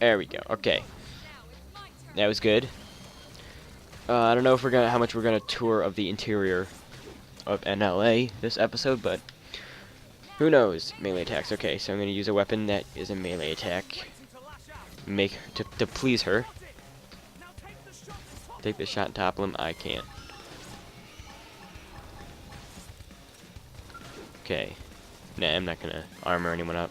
There we go. Okay, that was good. I don't know if how much we're gonna tour of the interior of NLA this episode, but who knows? Melee attacks. Okay, so I'm gonna use a weapon that is a melee attack. To please her. Take the shot and topple him. I can't. Okay. Nah, I'm not gonna armor anyone up.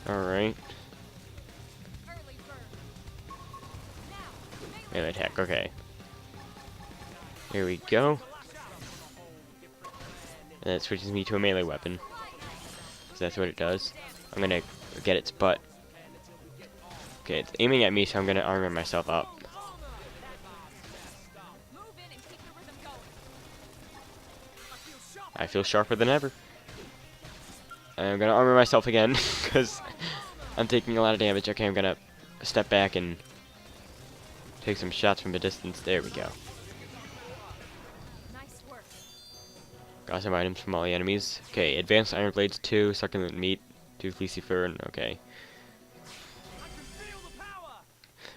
Alright. Melee attack, okay. Here we go. And that switches me to a melee weapon. So that's what it does. I'm gonna get its butt. Okay, it's aiming at me, so I'm gonna armor myself up. I feel sharper than ever. I'm gonna armor myself again, because I'm taking a lot of damage. Okay, I'm gonna step back and take some shots from a distance. There we go. Got some items from all the enemies. Okay, advanced iron blades 2, succulent meat, 2 fleecy fur, and okay.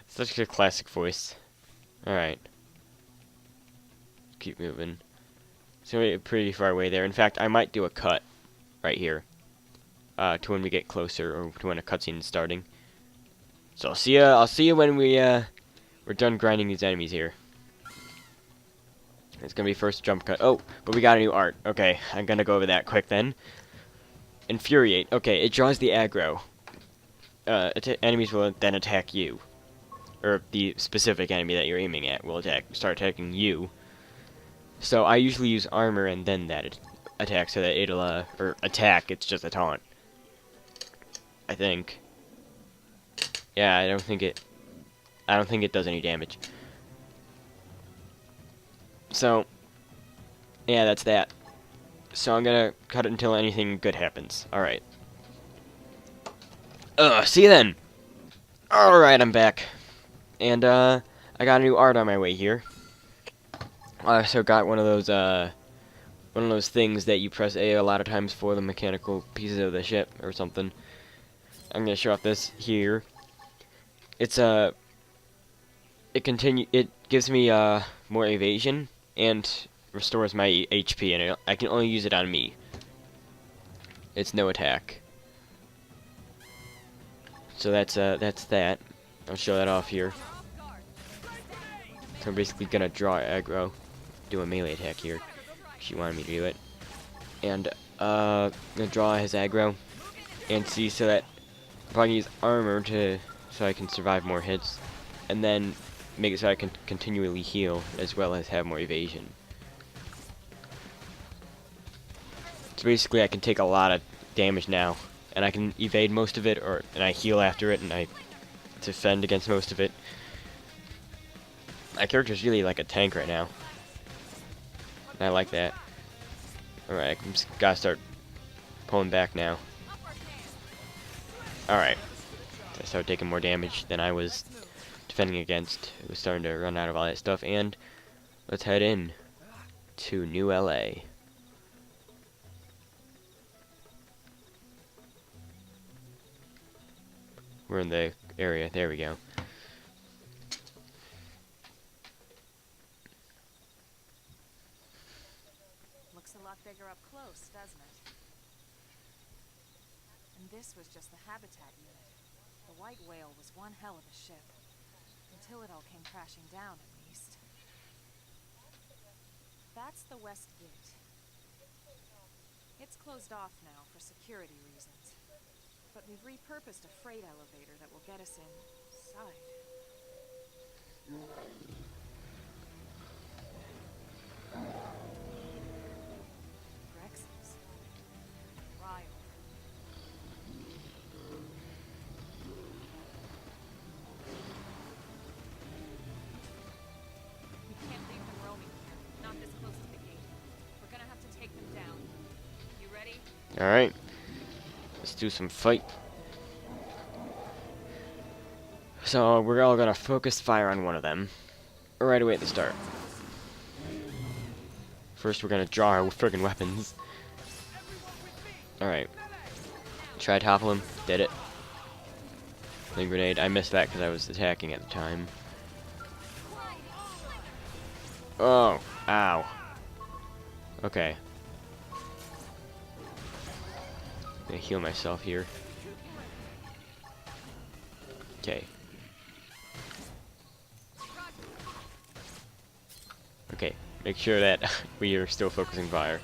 Such a classic voice. Alright. Keep moving. So we're pretty far away there. In fact, I might do a cut right here. To when we get closer, or to when a cutscene is starting. So I'll see you when we're done grinding these enemies here. It's gonna be first jump cut. Oh, but we got a new art. Okay, I'm gonna go over that quick then. Infuriate. Okay, it draws the aggro. Enemies will then attack you. Or the specific enemy that you're aiming at will start attacking you. So I usually use armor and then that attack so that it'll, or attack, it's just a taunt. I think. Yeah, I don't think it does any damage. So, yeah, that's that. So I'm gonna cut it until anything good happens. Alright. See you then! Alright, I'm back. And, I got a new art on my way here. I also got one of those things that you press A a lot of times for the mechanical pieces of the ship, or something. I'm gonna show off this here. It's, it gives me, more evasion, and restores my HP, and I can only use it on me. It's no attack. So that's that. I'll show that off here. So I'm basically gonna draw aggro, do a melee attack here. She wanted me to do it. And, I'm gonna draw his aggro, and see so that if I can use armor so I can survive more hits, and then make it so I can continually heal, as well as have more evasion. So basically I can take a lot of damage now, and I can evade most of it, and I heal after it, and I defend against most of it. My character's really like a tank right now. And I like that. Alright, I just gotta start pulling back now. Alright. I started taking more damage than I was defending against. It was starting to run out of all that stuff, and let's head in to New LA. We're in the area. There we go. Looks a lot bigger up close, doesn't it? And this was just the habitat unit. The white whale was one hell of a ship. Until it all came crashing down, at least. That's the west gate. It's closed off now for security reasons. But we've repurposed a freight elevator that will get us inside. Rex's. Wild. We can't leave them roaming here. Not this close to the gate. We're gonna have to take them down. You ready? Alright. Let's do some fight. So we're all gonna focus fire on one of them right away at the start. First, we're gonna draw our friggin' weapons. Alright. Try to topple him. Did it. Flame grenade. I missed that because I was attacking at the time. Oh. Ow. Okay. I'm gonna heal myself here. Okay. Okay. Make sure that we are still focusing fire.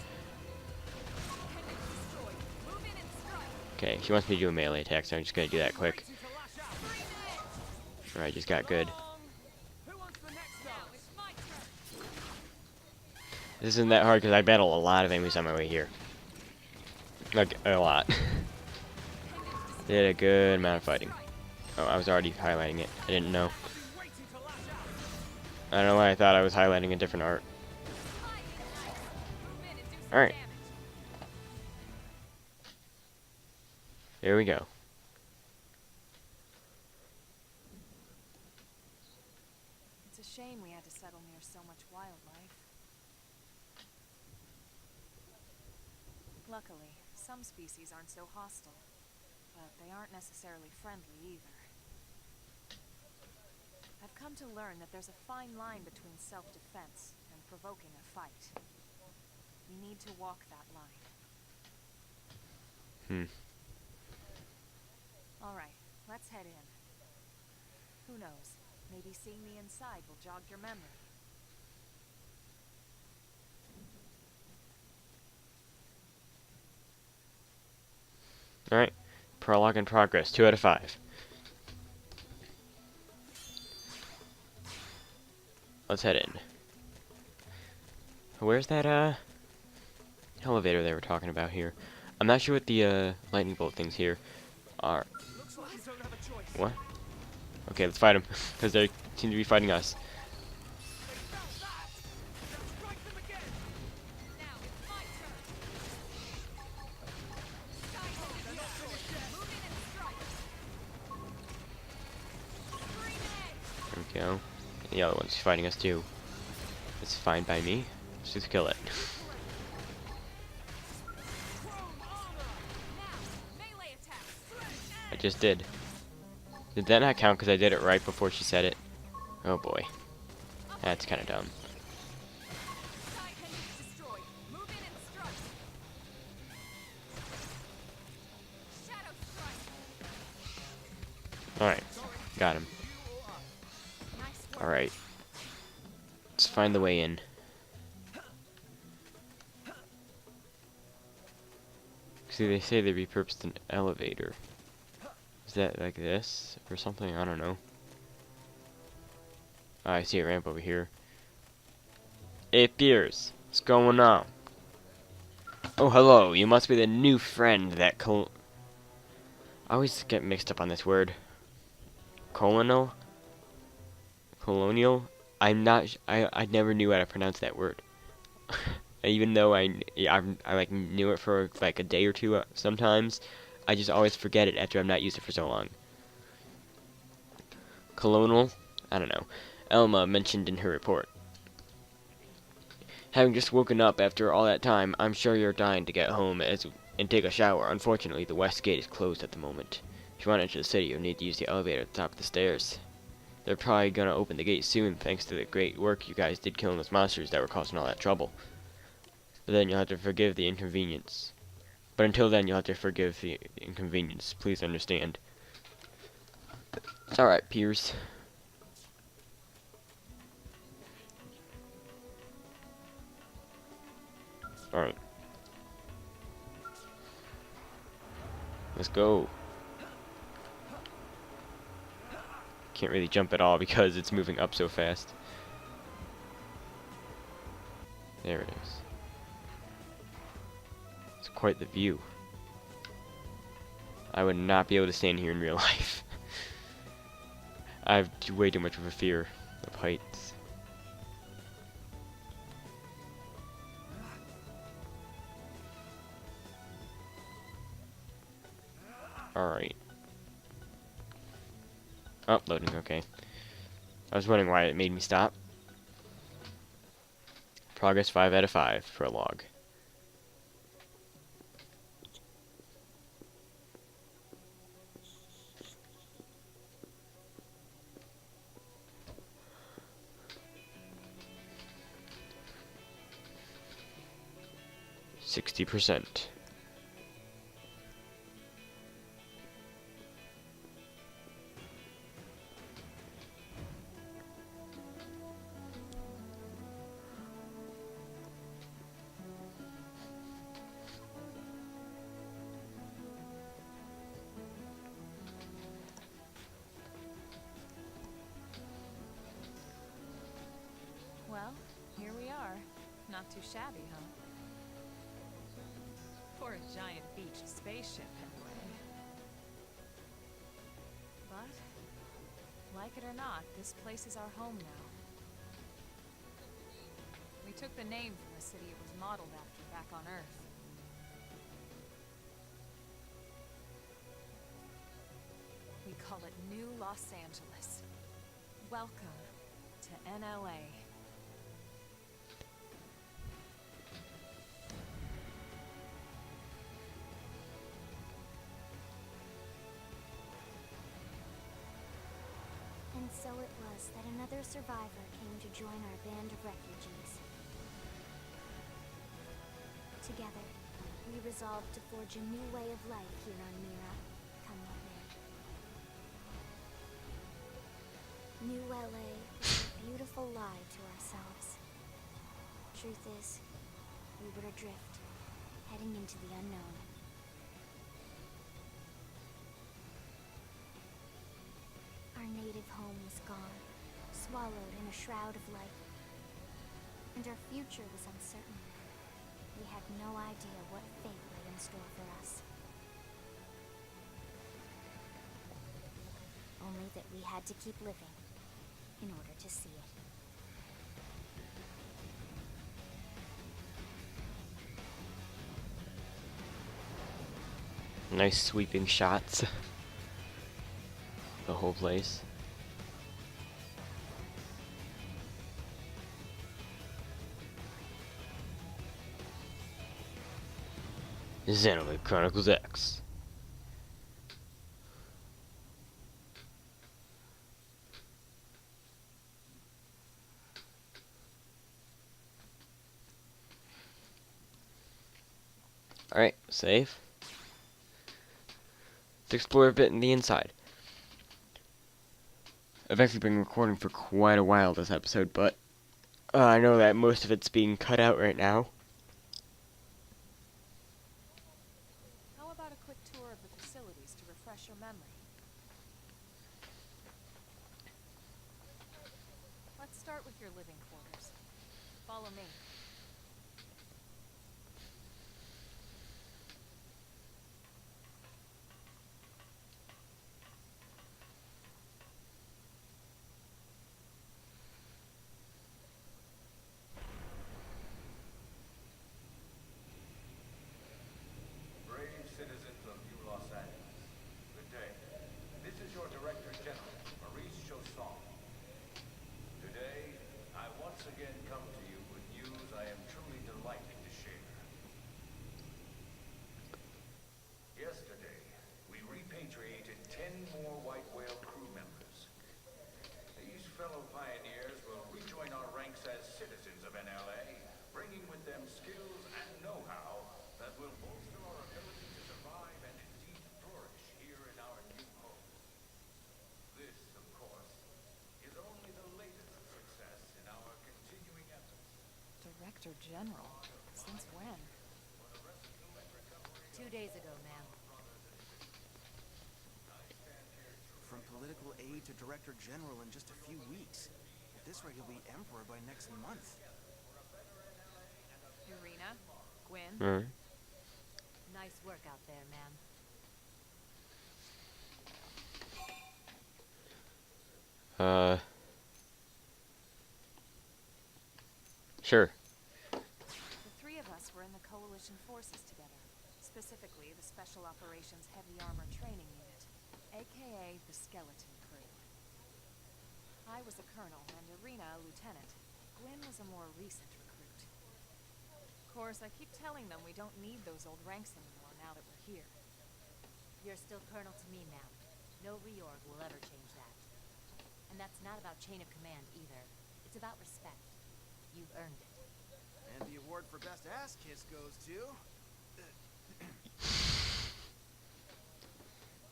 Okay, she wants me to do a melee attack, so I'm just gonna do that quick. Alright, just got good. This isn't that hard because I battle a lot of enemies on my way here. Like, a lot. Did a good amount of fighting. Oh, I was already highlighting it. I didn't know. I don't know why I thought I was highlighting a different art. Alright. Here we go. It's a shame we had to settle near so much wildlife. Luckily, some species aren't so hostile, but they aren't necessarily friendly either. I've come to learn that there's a fine line between self-defense and provoking a fight. We need to walk that line. Alright, let's head in. Who knows? Maybe seeing the inside will jog your memory. Alright. Prologue in progress. 2 out of 5. Let's head in. Where's that, elevator they were talking about here? I'm not sure what the, lightning bolt things here are. What? Okay, let's fight them, because they seem to be fighting us. There we go. The other one's fighting us too. It's fine by me. Let's just kill it. I just did. Did that not count because I did it right before she said it? Oh boy. That's kind of dumb. Alright. Got him. Alright. Let's find the way in. See, they say they repurposed an elevator. Is that like this or something? I don't know. Oh, I see a ramp over here. Hey, Piers. What's going on? Oh, hello. You must be the new friend that I always get mixed up on this word. Colonial? Colonial? I'm not. I never knew how to pronounce that word. Even though I like knew it for like a day or two sometimes, I just always forget it after I've not used it for so long. Colonial? I don't know. Elma mentioned in her report. Having just woken up after all that time, I'm sure you're dying to get home and take a shower. Unfortunately, the west gate is closed at the moment. If you want to enter the city, you'll need to use the elevator at the top of the stairs. They're probably gonna open the gate soon, thanks to the great work you guys did killing those monsters that were causing all that trouble. But then you'll have to forgive the inconvenience. But until then, you'll have to forgive the inconvenience. Please understand. It's alright, Piers. Alright. Let's go. Can't really jump at all because it's moving up so fast. There it is. It's quite the view. I would not be able to stand here in real life. I have way too much of a fear of heights. Alright. Oh, loading, okay. I was wondering why it made me stop. Progress 5 out of 5, prologue. %60. Well, here we are. Not too shabby, huh? For a giant beach spaceship, anyway. But, like it or not, this place is our home now. We took the name from the city it was modeled after back on Earth. We call it New Los Angeles. Welcome to NLA. And so it was that another survivor came to join our band of refugees. Together, we resolved to forge a new way of life here on Mira, come what may. New LA was a beautiful lie to ourselves. Truth is, we were adrift, heading into the unknown. Our native home was gone, swallowed in a shroud of light. And our future was uncertain. We had no idea what fate lay in store for us. Only that we had to keep living in order to see it. Nice sweeping shots. The whole place. Xenoblade Chronicles X. Alright, save. Let's explore a bit in the inside. I've actually been recording for quite a while this episode, but I know that most of it's being cut out right now. How about a quick tour of the facilities to refresh your memory? Let's start with your living quarters. Follow me. Brave citizens of New Los Angeles, good day. This is your Director General, Maurice Chausson. Today, I once again come to you with news I am truly delighted to share. Yesterday, we repatriated 10 more White Whale crew members. These fellow pioneers will rejoin our ranks as citizens of NLA, bringing with them skills and know-how that will bolster our ability to survive and indeed flourish here in our new home. This, of course, is only the latest success in our continuing efforts. Director General? Since when? 2 days ago, ma'am. From political aide to director general in just a few weeks. At this rate, he'll be emperor by next month. Irina? Gwyn? Alright. Nice work out there, ma'am. Sure. The three of us were in the Coalition forces together. Specifically, the Special Operations Heavy Armor Training Unit, aka the Skeleton Crew. was a colonel and Irina a lieutenant. Gwyn was a more recent recruit. Of course, I keep telling them we don't need those old ranks anymore now that we're here. You're still colonel to me, ma'am. No reorg will ever change that. And that's not about chain of command either. It's about respect. You've earned it. And the award for best ass kiss goes to...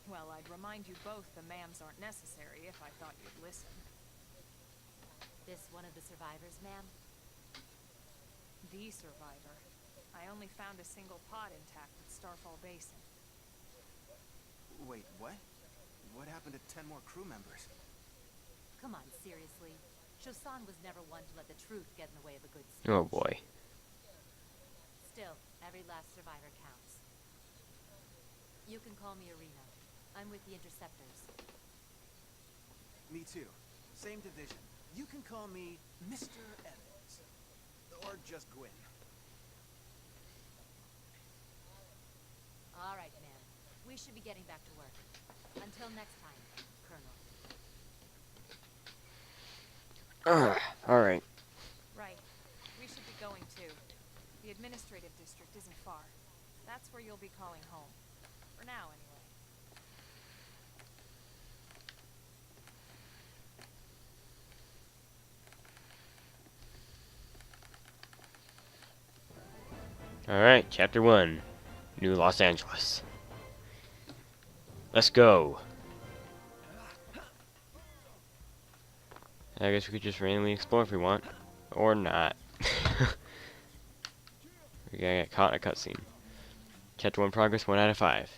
Well, I'd remind you both the ma'ams aren't necessary if I thought you'd listen. This one of the survivors, ma'am? The survivor. I only found a single pod intact at Starfall Basin. Wait, what? What happened to 10 more crew members? Come on, seriously. Shosan was never one to let the truth get in the way of a good speech. Oh boy. Still, every last survivor counts. You can call me Irina. I'm with the Interceptors. Me too. Same division. You can call me Mr. Evans. Or just Gwyn. All right, ma'am. We should be getting back to work. Until next time, Colonel. Alright. Right. We should be going too. The administrative district isn't far. That's where you'll be calling home. For now, anyway. Alright, Chapter 1. New Los Angeles. Let's go. I guess we could just randomly explore if we want. Or not. We gotta get caught in a cutscene. Chapter 1 progress, 1 out of 5.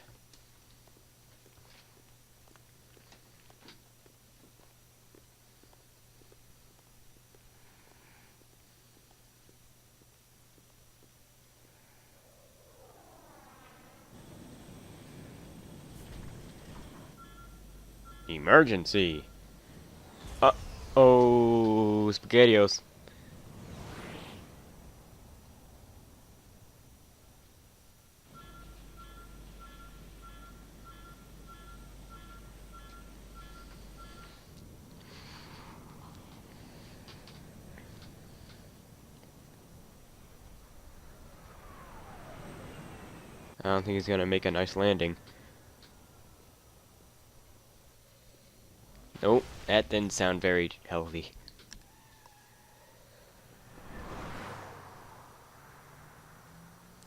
Emergency! Uh-oh, SpaghettiOs. I don't think he's gonna make a nice landing. Nope, that didn't sound very healthy.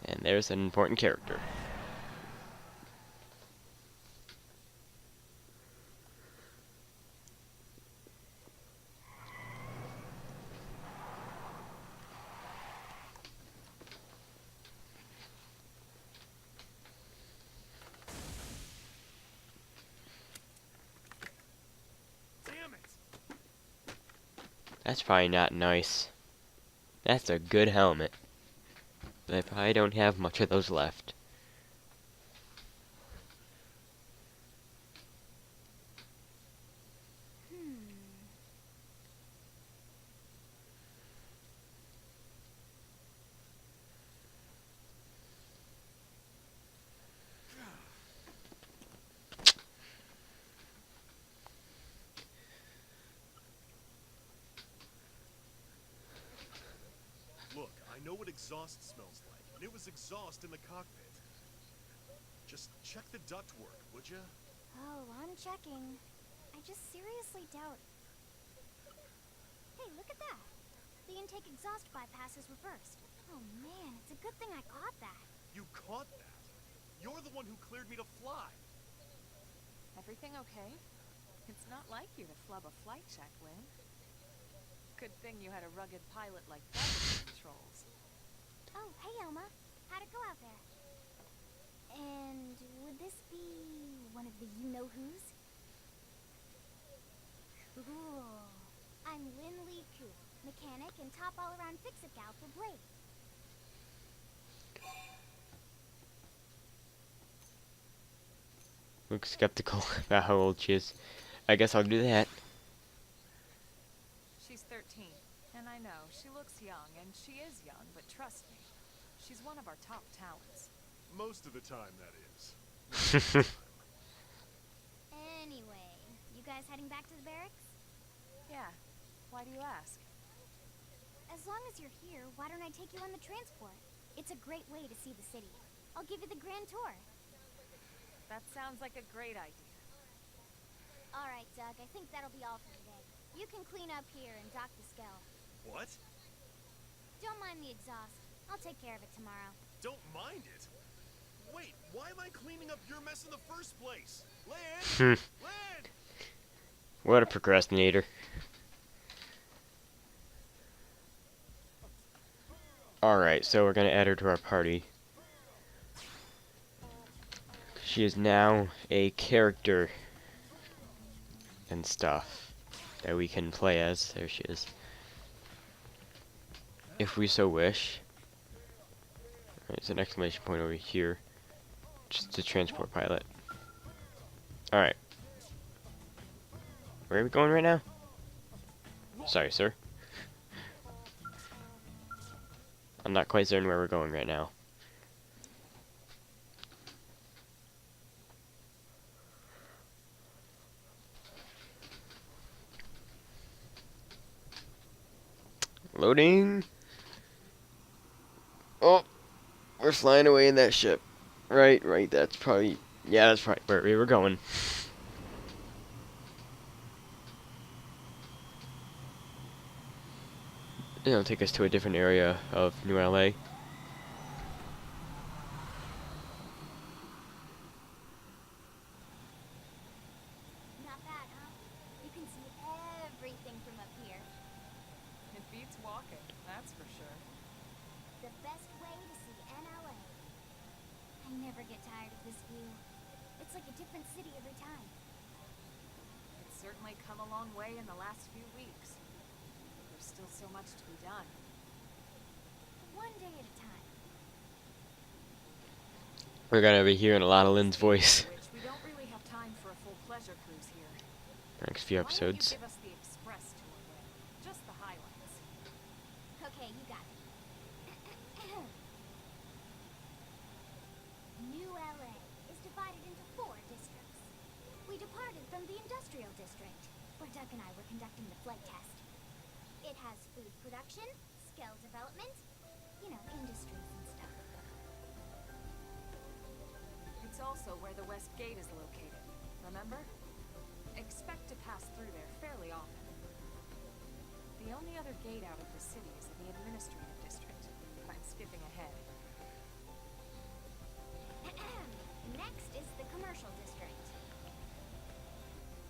And there's an important character. Damn it! That's probably not nice. That's a good helmet. But I probably don't have much of those left. Look, I know what exhaust smells like, and it was exhaust in the cockpit. Just check the ductwork, would ya? Oh, I'm checking. I just seriously doubt... Hey, look at that! The intake exhaust bypass is reversed. Oh man, it's a good thing I caught that. You caught that? You're the one who cleared me to fly. Everything okay? It's not like you to flub a flight check, Lynn. Good thing you had a rugged pilot like that in controls. Oh, hey Elma. How'd it go out there? And would this be one of the you-know-who's? Cool. I'm Lynn Lee Koo, mechanic and top all-around fix-it gal for Blade. Looks skeptical about how old she is. I guess I'll do that. She's 13, and I know, she looks young, and she is young, but trust me, she's one of our top talents. Most of the time, that is. Anyway, you guys heading back to the barracks? Yeah, Why do you ask? As long as you're here, why don't I take you on the transport? It's a great way to see the city. I'll give you the grand tour. That sounds like a great idea. Alright, Doug, I think that'll be all for today. You can clean up here and dock the Skell. What? Don't mind the exhaust. I'll take care of it tomorrow. Don't mind it? Wait, why am I cleaning up your mess in the first place? Lynn! Lynn! What a procrastinator. Alright, so we're gonna add her to our party. She is now a character and stuff that we can play as. There she is. If we so wish. There's an exclamation point over here. Just a transport pilot. Alright. Where are we going right now? Sorry, sir. I'm not quite certain where we're going right now. Loading. Oh, we're flying away in that ship. Right, that's probably, yeah, that's probably where we were going. It'll take us to a different area of New LA. Not bad, huh? You can see everything from up here. It beats walking, that's for sure. The best way to see NLA. I never get tired of this view. It's like a different city every time. It's certainly come a long way in the last few weeks. There's still so much to be done. One day at a time. We're gonna be hearing a lot of Lynn's voice. Which we don't really have time for a full pleasure cruise here. Next few Why don't you episodes. give us the express tour, Lynn? Just the highlights. Okay, you got it. New LA is divided into 4 districts. We departed from the industrial district, where Doug and I were conducting the flight test. It has food production, skill development, you know, industries and stuff. It's also where the West Gate is located, remember? Expect to pass through there fairly often. The only other gate out of the city is in the administrative district. I'm skipping ahead. Next is the commercial district.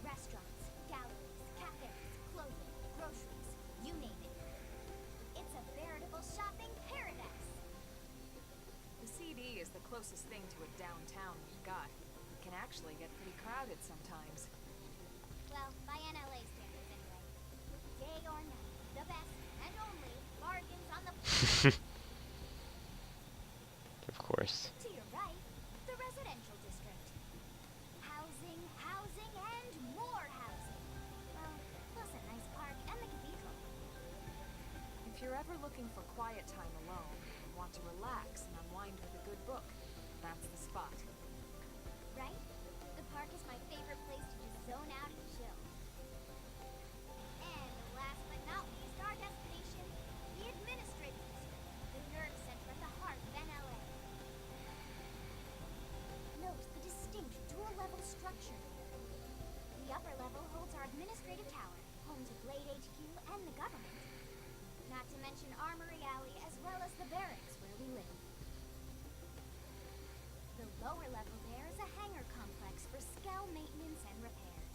Restaurants, galleries, cafes, clothing, groceries, you name it. It's a veritable shopping paradise. The CD is the closest thing to a downtown we've got. It can actually get pretty crowded sometimes. Well, by NLA standards anyway. Day or night, the best and only bargains on the Of course. To your right, the residential district. Housing, housing, and more housing. Well, plus a nice park and the cathedral. If you're ever looking for quiet time alone, and want to relax and unwind with a good book, that's the spot. Right? The park is my favorite place to just zone out and chill. And last but not least, our destination, the administrative district, the nerve center at the heart of NLA. Note the distinct dual-level structure. The upper level holds our administrative tower, home to Blade HQ and the government. Not to mention Armory Alley as well as the barracks where we live. The lower level there is a hangar complex for Skell maintenance and repairs.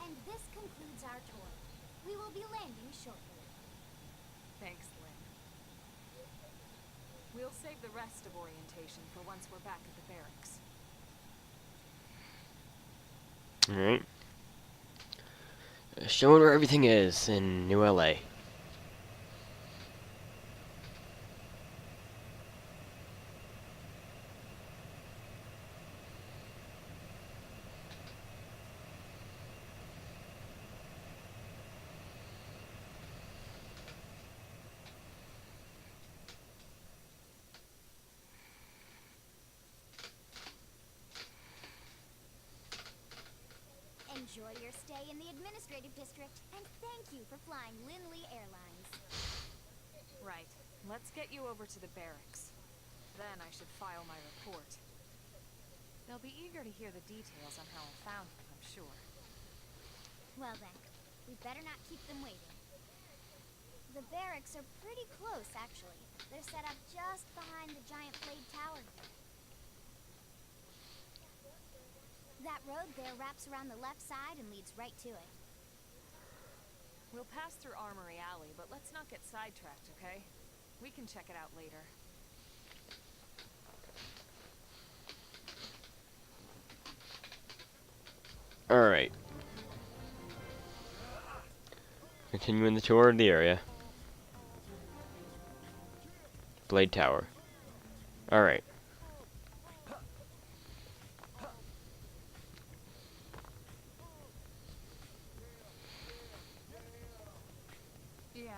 And this concludes our tour. We will be landing shortly. Thanks, Lynn. We'll save the rest of orientation for once we're back at the barracks. Alright. Showing where everything is in New LA. Enjoy your stay in the administrative district, and thank you for flying Linley Airlines. Right. Let's get you over to the barracks. Then I should file my report. They'll be eager to hear the details on how I found them, I'm sure. Well then, we better not keep them waiting. The barracks are pretty close, actually. They're set up just behind the giant blade tower here. That road there wraps around the left side and leads right to it. We'll pass through Armory Alley, but let's not get sidetracked, okay? We can check it out later. Alright. Continuing the tour of the area. Blade Tower. Alright. Yeah?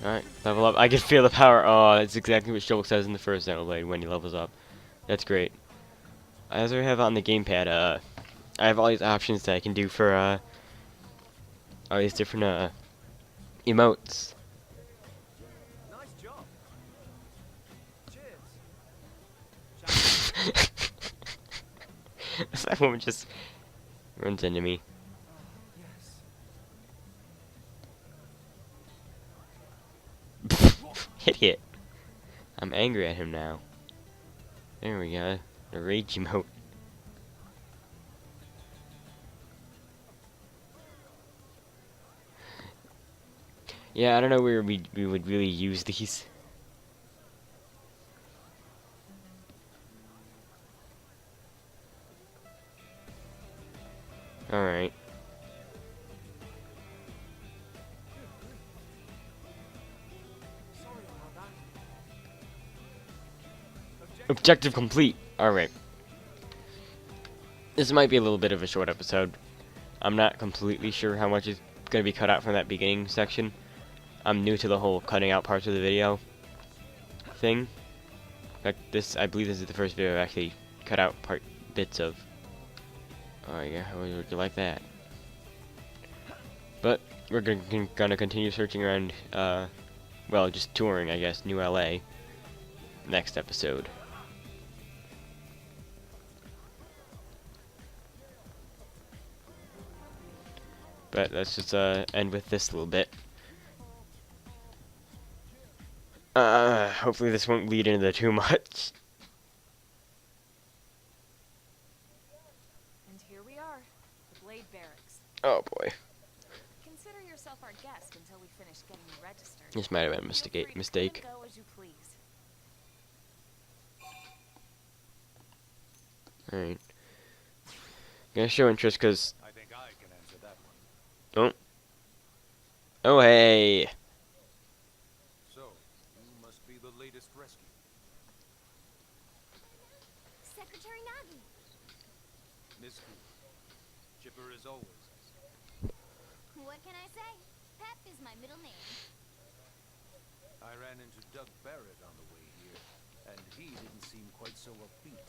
Alright, level up. I can feel the power. Oh, that's exactly what Joel says in the first Xenoblade when he levels up. That's great. I also have on the gamepad, I have all these options that I can do for, all these different, emotes. Nice job. Cheers. That woman just runs into me. Yes. Hit. I'm angry at him now. There we go. The rage emote. Yeah, I don't know where we would really use these. Alright. Sorry about that. Objective complete. Alright. This might be a little bit of a short episode. I'm not completely sure how much is going to be cut out from that beginning section. I'm new to the whole cutting out parts of the video thing. Like this, I believe this is the first video I actually cut out bits of. Oh yeah, how would you like that? But we're gonna continue searching around, well, just touring, I guess, New LA next episode. But let's just end with this little bit. Hopefully this won't lead into too much. And here we are, the Blade Barracks. Oh boy. Consider yourself our guest until we finish getting you registered. This might have been a Feel free to come mistake. and go as you please. Alright. Gonna show interest because. I think I can answer that one. Oh hey! So, you must be the latest rescue. Secretary Nagi! Miss Cool. Chipper as always. What can I say? Pep is my middle name. I ran into Doug Barrett on the way here, and he didn't seem quite so upbeat.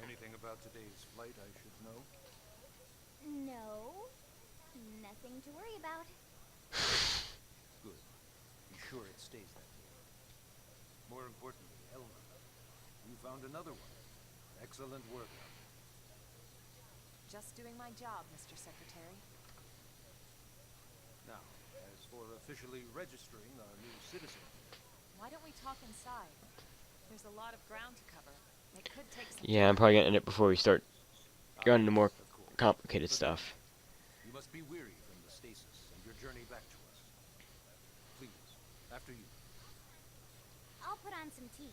Anything about today's flight I should know? No, nothing to worry about. Good. Be sure it stays that way. More importantly, Elmer, you found another one. Excellent work. Just doing my job, Mr. Secretary. Now, as for officially registering our new citizen, Why don't we talk inside? There's a lot of ground to cover. It could take some Yeah, I'm probably gonna end it before we start going into more of course. complicated But stuff. You must be weary from the stasis and your journey back to us. Please, after you. I'll put on some tea.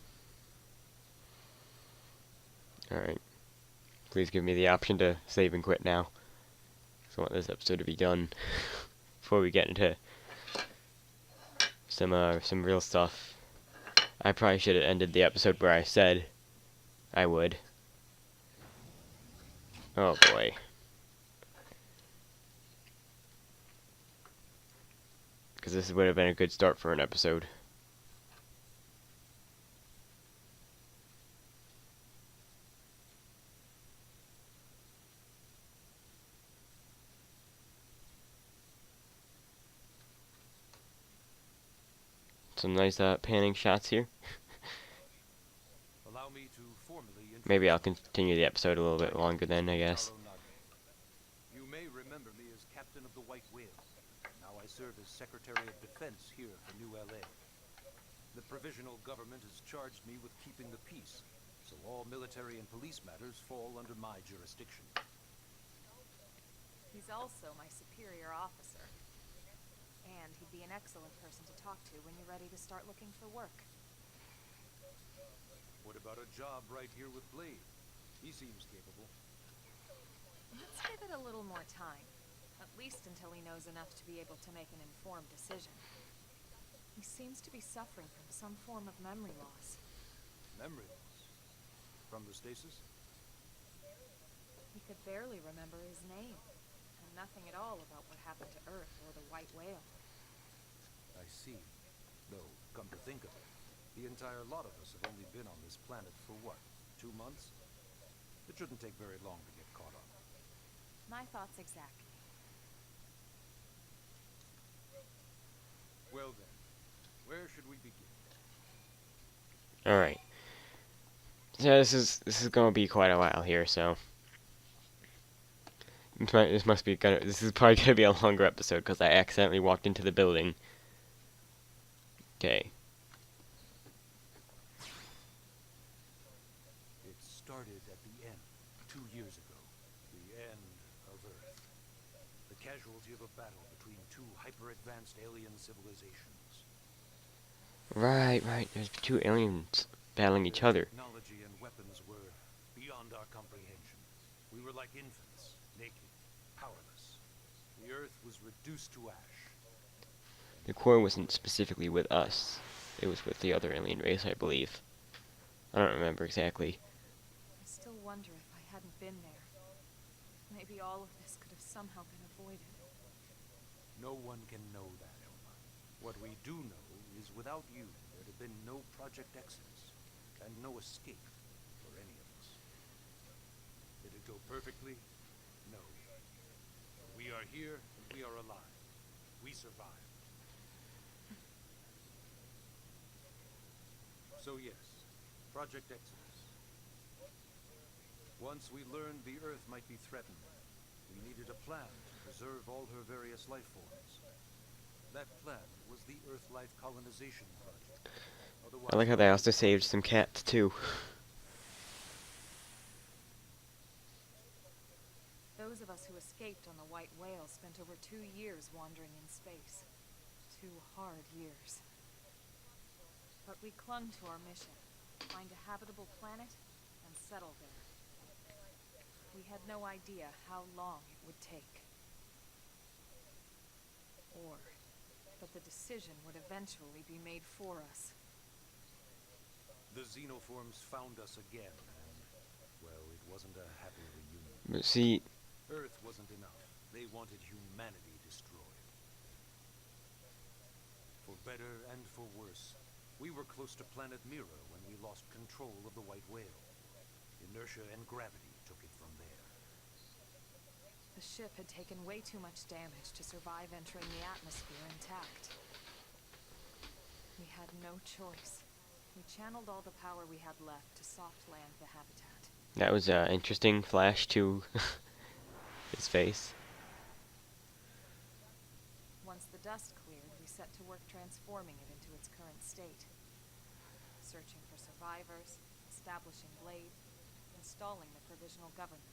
Alright. Please give me the option to save and quit now. 'Cause I want this episode to be done before we get into some real stuff. I probably should have ended the episode where I said I would. Oh boy. Because this would have been a good start for an episode. some nice panning shots here. Allow me to formally Maybe I'll introduce continue the episode a little bit my name longer is then, I guess. Taro Nage. You may remember me as captain of the White Whale. Now I serve as Secretary of Defense here for New LA. The provisional government has charged me with keeping the peace, so all military and police matters fall under my jurisdiction. He's also my superior officer. And he'd be an excellent person to talk to when you're ready to start looking for work. What about a job right here with Blade? He seems capable. Let's give it a little more time. At least until he knows enough to be able to make an informed decision. He seems to be suffering from some form of memory loss. Memory loss? From the stasis? He could barely remember his name. And nothing at all about what happened to Earth or the White Whale. I see. Though, come to think of it, the entire lot of us have only been on this planet for what, 2 months? It shouldn't take very long to get caught up. My thoughts exactly. Well then, where should we begin? All right. So this is gonna be quite a while here, so this is probably gonna be a longer episode because I accidentally walked into the building. Okay. It started at the end, 2 years ago. The end of Earth. The casualty of a battle between two hyper-advanced alien civilizations. Right. There's two aliens battling each other. Technology and weapons were beyond our comprehension. We were like infants, naked, powerless. The Earth was reduced to ash. The core wasn't specifically with us. It was with the other alien race, I believe. I don't remember exactly. I still wonder if I hadn't been there. Maybe all of this could have somehow been avoided. No one can know that, Elma. What we do know is without you, there'd have been no Project Exodus, and no escape for any of us. Did it go perfectly? No. We are here, and we are alive. We survived. So yes, Project Exodus. Once we learned the Earth might be threatened, we needed a plan to preserve all her various life forms. That plan was the Earth Life Colonization Project. I like how they also saved some cats too. Those of us who escaped on the White Whale spent over 2 years wandering in space. 2 hard years. But we clung to our mission. Find a habitable planet and settle there. We had no idea how long it would take. Or that the decision would eventually be made for us. The xenoforms found us again, and, well, it wasn't a happy reunion. But see, Earth wasn't enough. They wanted humanity destroyed. For better and for worse, we were close to planet Mira when we lost control of the White Whale. Inertia and gravity took it from there. The ship had taken way too much damage to survive entering the atmosphere intact. We had no choice. We channeled all the power we had left to soft land the habitat. that was an interesting flash to his face. Once the dust cleared, we set to work transforming it into its current state. Searching for survivors, establishing Blade, installing the provisional government.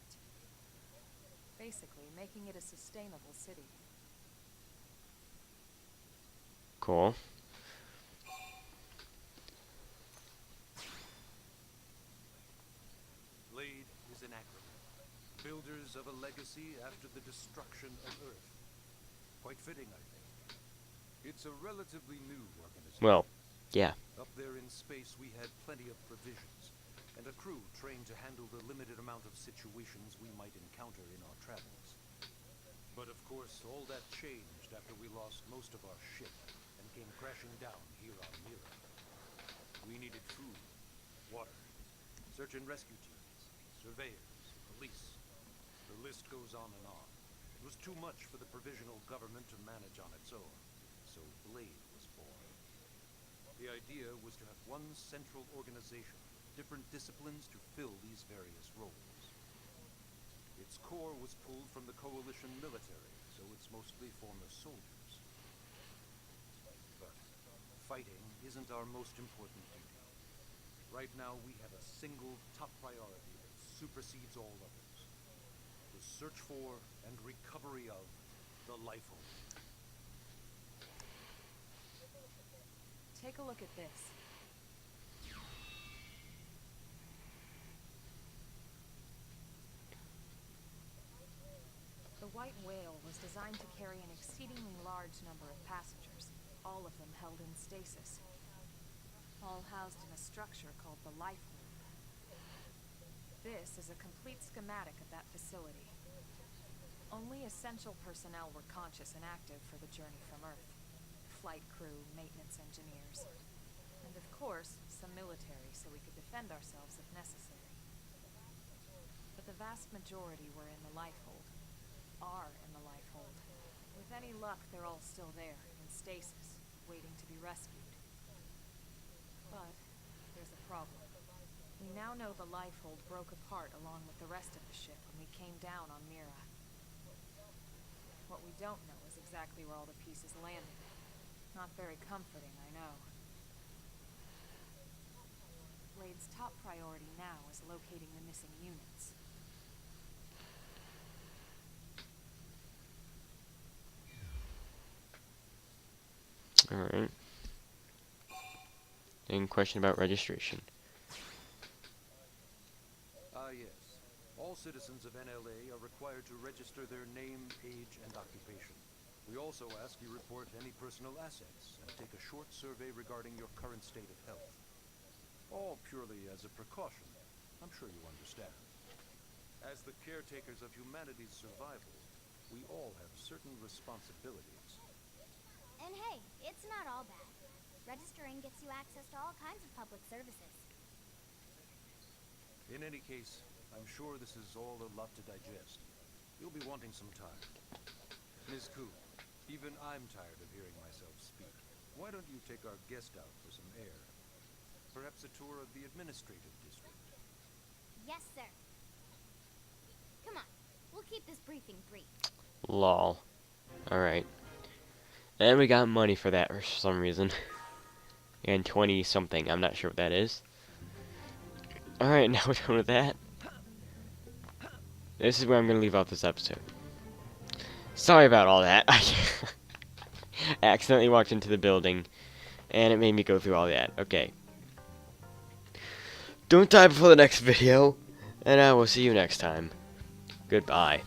Basically, making it a sustainable city. Cool. Blade is an acronym. Builders of a legacy after the destruction of Earth. Quite fitting, I think. It's a relatively new organization. Well, yeah. Up there in space, we had plenty of provisions, and a crew trained to handle the limited amount of situations we might encounter in our travels. But of course, all that changed after we lost most of our ship and came crashing down here on Mira. We needed food, water, search and rescue teams, surveyors, police. The list goes on and on. It was too much for the provisional government to manage on its own, so Blade was born. The idea was to have one central organization, different disciplines to fill these various roles. Its core was pulled from the Coalition military, so it's mostly former soldiers. But fighting isn't our most important duty. Right now we have a single top priority that supersedes all others. The search for and recovery of the Lifehold. Take a look at this. The White Whale was designed to carry an exceedingly large number of passengers, all of them held in stasis. All housed in a structure called the Lifehold. This is a complete schematic of that facility. Only essential personnel were conscious and active for the journey from Earth. Flight crew, maintenance engineers, and of course, some military so we could defend ourselves if necessary. But the vast majority were in the Lifehold. Are in the Lifehold. With any luck, they're all still there, in stasis, waiting to be rescued. But there's a problem. We now know the Lifehold broke apart along with the rest of the ship when we came down on Mira. What we don't know is exactly where all the pieces landed. Not very comforting, I know. Blade's top priority now is locating the missing units. Alright. Any question about registration? Yes. All citizens of NLA are required to register their name, age, and occupation. We also ask you report any personal assets and take a short survey regarding your current state of health. All purely as a precaution. I'm sure you understand. As the caretakers of humanity's survival, we all have certain responsibilities. And hey, it's not all bad. Registering gets you access to all kinds of public services. In any case, I'm sure this is all a lot to digest. You'll be wanting some time. Ms. Koo, even I'm tired of hearing myself speak. Why don't you take our guest out for some air? Perhaps a tour of the administrative district. Yes, sir. Come on, we'll keep this briefing brief. Lol. Alright. And we got money for that for some reason. And 20 something, I'm not sure what that is. Alright, now we're done with that. This is where I'm going to leave off this episode. Sorry about all that. I accidentally walked into the building, and it made me go through all that. Okay. Don't die before the next video, and I will see you next time. Goodbye.